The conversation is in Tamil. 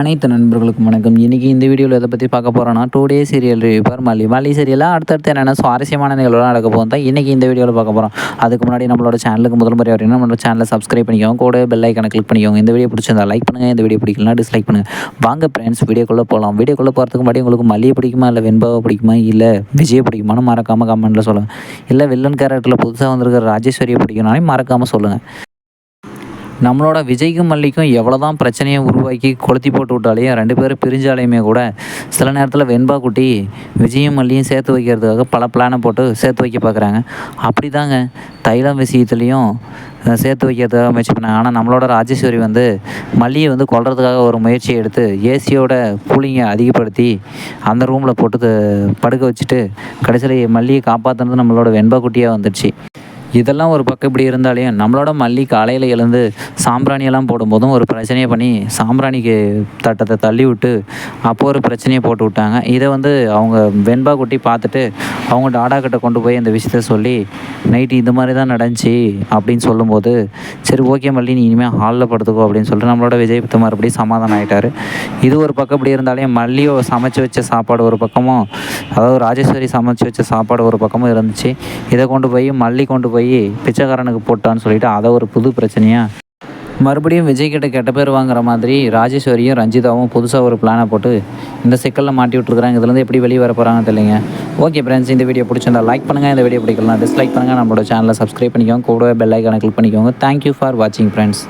அனைத்து நண்பர்களுக்கும் வணக்கம். இன்றைக்கி இந்த வீடியோவில் எதை பற்றி பார்க்க போகிறோன்னா, 2 டே சீரியல் ரிவ்யூ ஃபார் மல்லி. மல்லி சீரியலாக அடுத்தடுத்து என்னென்ன சுவாரஸ்யமான நிகழ்வுலாம் நடக்க போகும் தான் இன்றைக்கி இந்த வீடியோவில் பார்க்க போகிறோம். அதுக்கு முன்னாடி நம்மளோட சேனலுக்கு முதல் முறை வரீங்கன்னா நம்மளோட சேனலை சப்ஸ்கிரைப் பண்ணிக்கோங்க, கூட பெல் ஐக்கனை கிளிக் பண்ணிக்கோங்க. இந்த வீடியோ பிடிச்சிருந்தா லைக் பண்ணுங்கள், இந்த வீடியோ பிடிக்கலனா டிஸ்லைக் பண்ணுங்கள். வாங்க ஃப்ரெண்ட்ஸ், வீடியோக்குள்ளே போகலாம். வீடியோக்குள்ளே போகிறதுக்கு முன்னாடி உங்களுக்கு மல்லியை பிடிக்குமா, இல்லை வெண்பாவை பிடிக்குமா, இல்லை விஜயை பிடிக்குமான்னு மறக்காமல் கமெண்ட்டில் சொல்லுங்கள். இல்லை வில்லன் கேரக்டரில் புதுசாக வந்திருக்கிற ராஜேஸ்வரியை பிடிக்கும்னாலும் மறக்காமல் சொல்லுங்கள். நம்மளோட விஜய்க்கும் மல்லிக்கும் எவ்வளோ தான் பிரச்சனையை உருவாக்கி கொளுத்தி போட்டு விட்டாலையும், 2 பேரும் பிரிஞ்சாலையுமே கூட சில நேரத்தில் வெண்பா குட்டி விஜயும் மல்லியும் சேர்த்து வைக்கிறதுக்காக பல பிளானை போட்டு சேர்த்து வைக்க பார்க்குறாங்க. அப்படி தாங்க தைலம் விஷயத்துலேயும் சேர்த்து வைக்கிறதுக்காக முயற்சி பண்ணாங்க. ஆனால் நம்மளோட ராஜேஸ்வரி மல்லியை கொல்றதுக்காக ஒரு முயற்சியை எடுத்து ஏசியோட கூலிங்கை அதிகப்படுத்தி அந்த ரூமில் போட்டு படுக்க வச்சுட்டு கடைசியில் மல்லியை காப்பாற்றுனது நம்மளோட வெண்பா குட்டியாக வந்துடுச்சு. இதெல்லாம் ஒரு பக்கம் இப்படி இருந்தாலையும் நம்மளோட மல்லி காலையில் எழுந்து சாம்பிராணியெல்லாம் போடும்போதும் ஒரு பிரச்சனையை பண்ணி சாம்பிராணிக்கு தட்டத்தை தள்ளி விட்டு அப்போ ஒரு பிரச்சனையை போட்டு விட்டாங்க. இதை அவங்க வெண்பா குட்டி பார்த்துட்டு அவங்க டாடா கிட்ட கொண்டு போய் அந்த விஷயத்த சொல்லி நைட்டு இந்த மாதிரி தான் நடந்துச்சு அப்படின்னு சொல்லும்போது, சரி ஓகே மல்லி நீ இனிமேல் ஹாலில் படுத்துக்கோ அப்படின்னு சொல்லிட்டு நம்மளோட விஜய் மறுபடியும் சமாதானம் ஆகிட்டார். இது ஒரு பக்கம் இப்படி இருந்தாலையும் மல்லியோ சமைச்சு வச்ச சாப்பாடு ஒரு பக்கமும், அதாவது ராஜேஸ்வரி சமைச்சு வச்ச சாப்பாடு ஒரு பக்கமும் இருந்துச்சு. இதை மல்லி கொண்டு போய் பிச்சைக்காரனுக்கு போட்டான்னு சொல்லிட்டு அதை ஒரு புது பிரச்சனையாக மறுபடியும் விஜய்கிட்ட கெட்ட பேர் வாங்குற மாதிரி ராஜேஸ்வரியும் ரஞ்சிதாவும் புதுசாக ஒரு பிளானை போட்டு இந்த சிக்கலில் மாட்டி விட்டுருக்குறாங்க. இதுலேருந்து எப்படி வெளியே வர போகிறாங்க தெரியலைங்க. ஓகே ஃப்ரெண்ட்ஸ், இந்த வீடியோ பிடிச்சிருந்தா லைக் பண்ணுங்கள், இந்த வீடியோ பிடிக்கலாம் டிஸ்லைக் பண்ணுங்கள், நம்மளோட சேனலை சப்ஸ்கிரைப் பண்ணிக்கோங்க, கூட பெல் ஐக்கானை கிளிக் பண்ணிக்கோங்க. தேங்க்யூ ஃபார் வாட்சிங் ஃப்ரெண்ட்ஸ்.